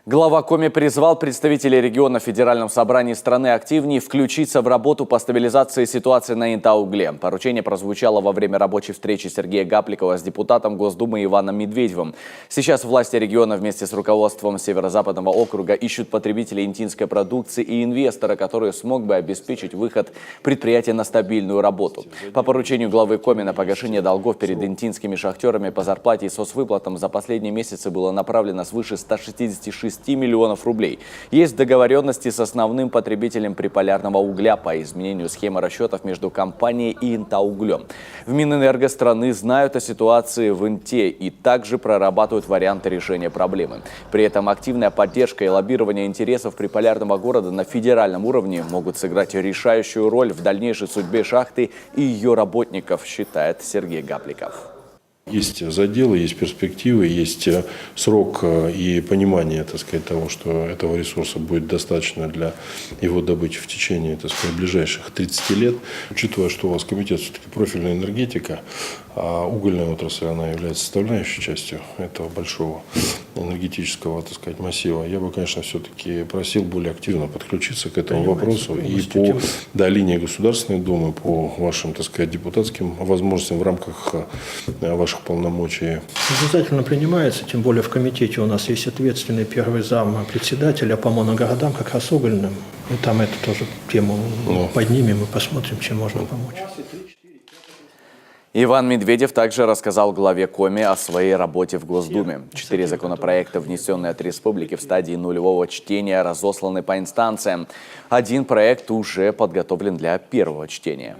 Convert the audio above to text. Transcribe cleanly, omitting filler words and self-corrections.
Глава Коми призвал представителей региона в Федеральном собрании страны активнее включиться в работу по стабилизации ситуации на Интаугле. Поручение прозвучало во время рабочей встречи Сергея Гапликова с депутатом Госдумы Иваном Медведевым. Сейчас власти региона вместе с руководством Северо-Западного округа ищут потребителей интинской продукции и инвестора, который смог бы обеспечить выход предприятия на стабильную работу. По поручению главы Коми на погашение долгов перед интинскими шахтерами по зарплате и соцвыплатам за последние месяцы было направлено свыше 166 миллионов рублей. Есть договоренности с основным потребителем приполярного угля по изменению схемы расчетов между компанией и Интауглем. В Минэнерго страны знают о ситуации в Инте и также прорабатывают варианты решения проблемы. При этом активная поддержка и лоббирование интересов приполярного города на федеральном уровне могут сыграть решающую роль в дальнейшей судьбе шахты и ее работников, считает Сергей Гапликов. Есть заделы, есть перспективы, есть срок и понимание, так сказать, того, что этого ресурса будет достаточно для его добычи в течение, так сказать, ближайших 30 лет. Учитывая, что у вас комитет все-таки профильная энергетика, а угольная отрасль, она является составляющей частью этого большого энергетического, так сказать, массива, я бы, конечно, все-таки просил более активно подключиться к этому вопросу и по линии Государственной Думы, по вашим, так сказать, депутатским возможностям в рамках ваших полномочий. Обязательно принимается, тем более в комитете у нас есть ответственный первый зам председателя по моногородам, как раз угольным. И там эту тоже тему поднимем и посмотрим, чем можно помочь. Иван Медведев также рассказал главе Коми о своей работе в Госдуме. 4 законопроекта, внесенные от республики в стадии нулевого чтения, разосланы по инстанциям. 1 проект уже подготовлен для первого чтения.